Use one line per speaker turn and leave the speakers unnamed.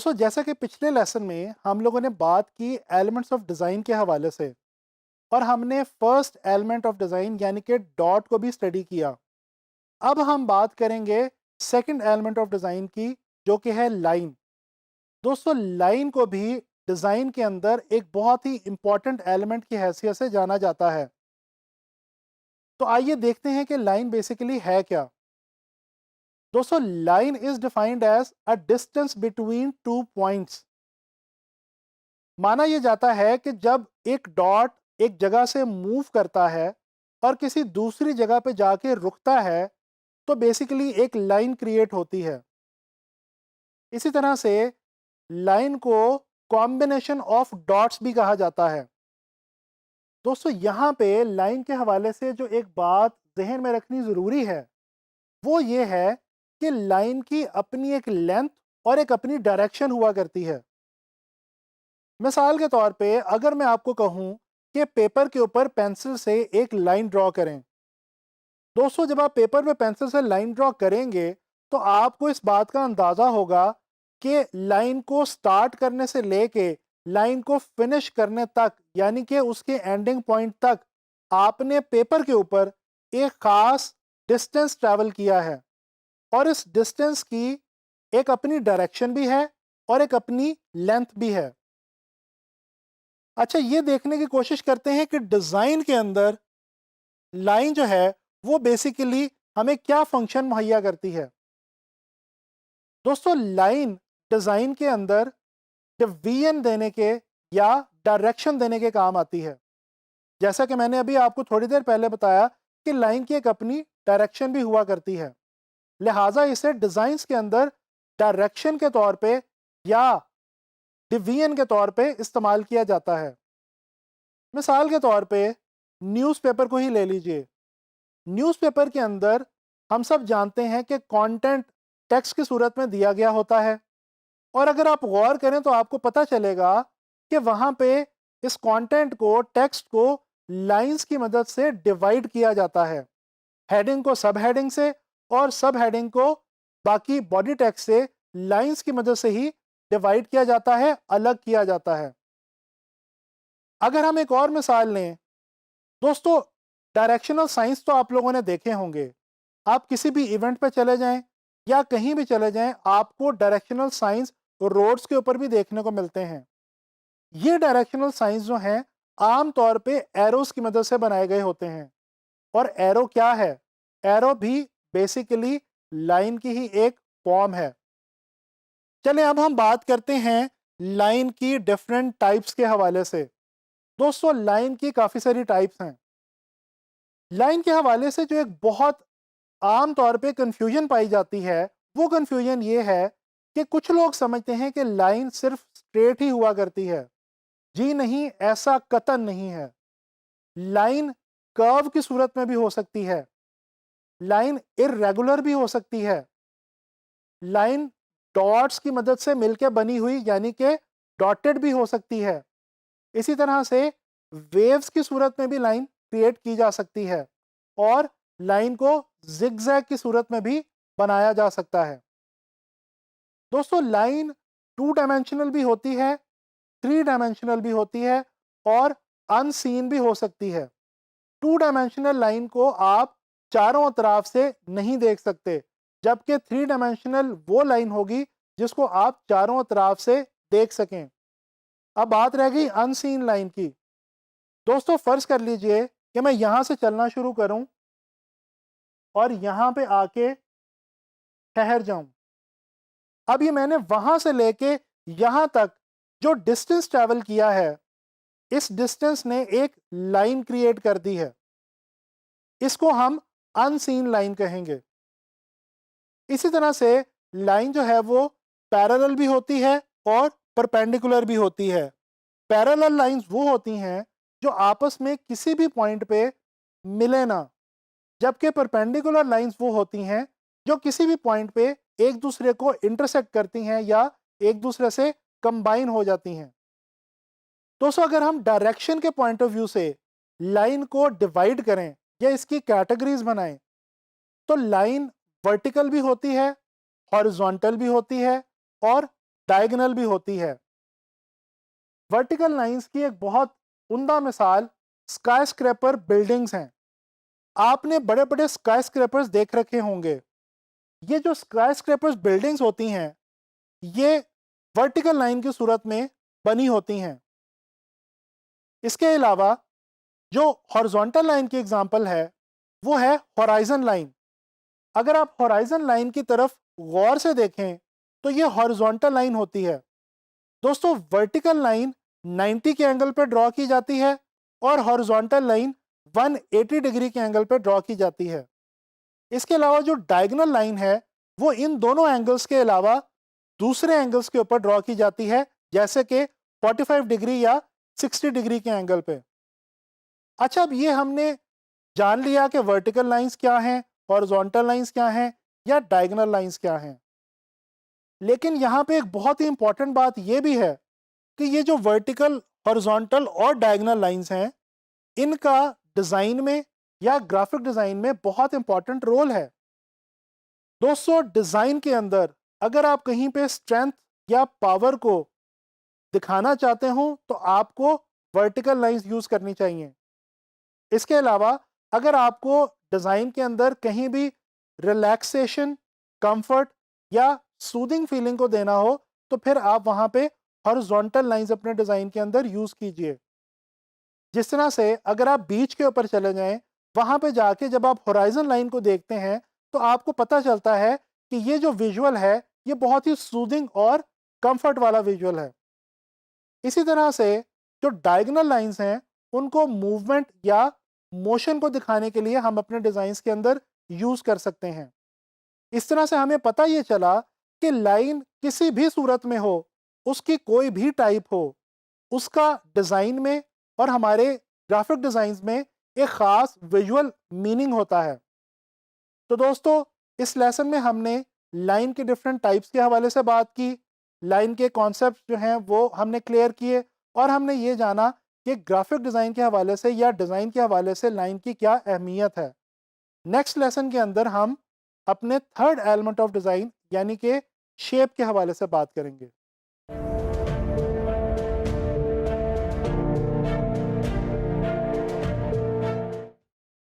दोस्तों जैसा कि पिछले लेसन में हम लोगों ने बात की एलिमेंट्स ऑफ डिज़ाइन के हवाले से और हमने फर्स्ट एलिमेंट ऑफ डिज़ाइन यानी कि डॉट को भी स्टडी किया। अब हम बात करेंगे सेकंड एलिमेंट ऑफ डिज़ाइन की, जो कि है लाइन। दोस्तों लाइन को भी डिज़ाइन के अंदर एक बहुत ही इंपॉर्टेंट एलिमेंट की हैसियत से जाना जाता है। तो आइए देखते हैं कि लाइन बेसिकली है क्या। दोस्तों line is defined as a distance between two points. माना यह जाता है कि जब एक डॉट एक जगह से मूव करता है और किसी दूसरी जगह पे जाके रुकता है, तो बेसिकली एक लाइन क्रिएट होती है। इसी तरह से लाइन को कॉम्बिनेशन ऑफ डॉट्स भी कहा जाता है। दोस्तों यहाँ पे लाइन के हवाले से जो एक बात जहन में रखनी ज़रूरी है वो ये है कि लाइन की अपनी एक लेंथ और एक अपनी डायरेक्शन हुआ करती है। मिसाल के तौर पे अगर मैं आपको कहूँ कि पेपर के ऊपर पेंसिल से एक लाइन ड्रॉ करें। दोस्तों जब आप पेपर पे पेंसिल से लाइन ड्रॉ करेंगे तो आपको इस बात का अंदाज़ा होगा कि लाइन को स्टार्ट करने से लेके लाइन को फिनिश करने तक, यानी कि उसके एंडिंग पॉइंट तक आपने पेपर के ऊपर एक ख़ास डिस्टेंस ट्रैवल किया है और इस डिस्टेंस की एक अपनी डायरेक्शन भी है और एक अपनी लेंथ भी है। अच्छा, ये देखने की कोशिश करते हैं कि डिज़ाइन के अंदर लाइन जो है वो बेसिकली हमें क्या फंक्शन मुहैया करती है। दोस्तों लाइन डिज़ाइन के अंदर डिवीजन देने के या डायरेक्शन देने के काम आती है। जैसा कि मैंने अभी आपको थोड़ी देर पहले बताया कि लाइन की एक अपनी डायरेक्शन भी हुआ करती है, लिहाजा इसे डिज़ाइंस के अंदर डायरेक्शन के तौर पे या डिवीजन के तौर पे इस्तेमाल किया जाता है। मिसाल के तौर पे न्यूज़पेपर को ही ले लीजिए। न्यूज़पेपर के अंदर हम सब जानते हैं कि कंटेंट टेक्स्ट की सूरत में दिया गया होता है और अगर आप गौर करें तो आपको पता चलेगा कि वहाँ पे इस कंटेंट को, टेक्स्ट को लाइंस की मदद से डिवाइड किया जाता है। हेडिंग को सब हेडिंग से और सब हेडिंग को बाकी बॉडी टेक्स्ट से लाइंस की मदद से ही डिवाइड किया जाता है, अलग किया जाता है। अगर हम एक और मिसाल लें, दोस्तों डायरेक्शनल साइंस तो आप लोगों ने देखे होंगे। आप किसी भी इवेंट पे चले जाएं या कहीं भी चले जाएं, आपको डायरेक्शनल साइंस रोड्स के ऊपर भी देखने को मिलते हैं। ये डायरेक्शनल साइंस जो हैं आम तौर पे एरोस की मदद से बनाए गए होते हैं। और एरो क्या है? एरो भी बेसिकली लाइन की ही एक फॉर्म है। चलें अब हम बात करते हैं लाइन की डिफरेंट टाइप्स के हवाले से। दोस्तों लाइन की काफ़ी सारी टाइप्स हैं। लाइन के हवाले से जो एक बहुत आम तौर पे कन्फ्यूजन पाई जाती है, वो कन्फ्यूजन ये है कि कुछ लोग समझते हैं कि लाइन सिर्फ स्ट्रेट ही हुआ करती है। जी नहीं, ऐसा कतई नहीं है। लाइन कर्व की सूरत में भी हो सकती है, लाइन इर्रेगुलर भी हो सकती है, लाइन डॉट्स की मदद से मिलकर बनी हुई यानी कि डॉटेड भी हो सकती है। इसी तरह से वेव्स की सूरत में भी लाइन क्रिएट की जा सकती है और लाइन को जिगजैग की सूरत में भी बनाया जा सकता है। दोस्तों लाइन टू डायमेंशनल भी होती है, थ्री डायमेंशनल भी होती है और अनसीन भी हो सकती है। टू डायमेंशनल लाइन को आप चारों तरफ से नहीं देख सकते, जबकि थ्री डायमेंशनल वो लाइन होगी जिसको आप चारों तरफ से देख सकें। अब बात रह गई अनसीन लाइन की। दोस्तों फर्ज कर लीजिए कि मैं यहां से चलना शुरू करूं और यहां पे आके ठहर जाऊं। अब ये मैंने वहां से लेके यहां तक जो डिस्टेंस ट्रैवल किया है, इस डिस्टेंस ने एक लाइन क्रिएट कर दी है। इसको हम अनसीन लाइन कहेंगे। इसी तरह से लाइन जो है वो पैरेलल भी होती है और परपेंडिकुलर भी होती है। पैरेलल लाइंस वो होती हैं जो आपस में किसी भी पॉइंट पे मिले ना, जबकि परपेंडिकुलर लाइंस वो होती हैं जो किसी भी पॉइंट पे एक दूसरे को इंटरसेक्ट करती हैं या एक दूसरे से कंबाइन हो जाती हैं। दोस्तों अगर हम डायरेक्शन के पॉइंट ऑफ व्यू से लाइन को डिवाइड करें या इसकी कैटेगरीज बनाएं, तो लाइन वर्टिकल भी होती है, हॉरिजॉन्टल भी होती है और डायगोनल भी होती है। वर्टिकल लाइंस की एक बहुत उम्दा मिसाल स्काई स्क्रैपर बिल्डिंग्स हैं। आपने बड़े बड़े स्काई स्क्रैपर्स देख रखे होंगे। ये जो स्काई स्क्रैपर्स बिल्डिंग्स होती हैं, ये वर्टिकल लाइन की सूरत में बनी होती हैं। इसके अलावा जो हॉरिजॉन्टल लाइन की एग्जांपल है वो है होराइजन लाइन। अगर आप होराइजन लाइन की तरफ गौर से देखें तो ये हॉरिजॉन्टल लाइन होती है। दोस्तों, वर्टिकल लाइन 90 के एंगल पर ड्रॉ की जाती है और हॉरिजॉन्टल लाइन 180 डिग्री के एंगल पर ड्रॉ की जाती है। इसके अलावा जो डायगोनल लाइन है वो इन दोनों एंगल्स के अलावा दूसरे एंगल्स के ऊपर ड्रॉ की जाती है, जैसे कि 45 डिग्री या 60 डिग्री के एंगल पे। अच्छा, अब ये हमने जान लिया कि वर्टिकल लाइंस क्या हैं, हॉरिजॉन्टल लाइंस क्या हैं या डायगोनल लाइंस क्या हैं। लेकिन यहाँ पे एक बहुत ही इंपॉर्टेंट बात ये भी है कि ये जो वर्टिकल, हॉरिजॉन्टल और डायगोनल लाइंस हैं, इनका डिज़ाइन में या ग्राफिक डिज़ाइन में बहुत इंपॉर्टेंट रोल है। दोस्तों, डिज़ाइन के अंदर अगर आप कहीं पे स्ट्रेंथ या पावर को दिखाना चाहते हो तो आपको वर्टिकल लाइंस यूज़ करनी चाहिए। इसके अलावा अगर आपको डिज़ाइन के अंदर कहीं भी रिलैक्सेशन, कंफर्ट या सूदिंग फीलिंग को देना हो तो फिर आप वहाँ पे हॉरिजॉन्टल लाइंस अपने डिज़ाइन के अंदर यूज़ कीजिए। जिस तरह से अगर आप बीच के ऊपर चले जाएं, वहाँ पे जाके जब आप होराइजन लाइन को देखते हैं तो आपको पता चलता है कि ये जो विजुअल है ये बहुत ही सूदिंग और कंफर्ट वाला विजुअल है। इसी तरह से जो डायगोनल लाइंस हैं उनको मूवमेंट या मोशन को दिखाने के लिए हम अपने डिज़ाइंस के अंदर यूज़ कर सकते हैं। इस तरह से हमें पता ये चला कि लाइन किसी भी सूरत में हो, उसकी कोई भी टाइप हो, उसका डिज़ाइन में और हमारे ग्राफिक डिज़ाइंस में एक ख़ास विजुअल मीनिंग होता है। तो दोस्तों, इस लेसन में हमने लाइन के डिफरेंट टाइप्स के हवाले से बात की, लाइन के कॉन्सेप्ट जो हैं वो हमने क्लियर किए और हमने ये जाना कि ग्राफिक डिज़ाइन के हवाले से या डिज़ाइन के हवाले से लाइन की क्या अहमियत है। नेक्स्ट लेसन के अंदर हम अपने थर्ड एलिमेंट ऑफ डिज़ाइन यानी कि शेप के हवाले से बात करेंगे।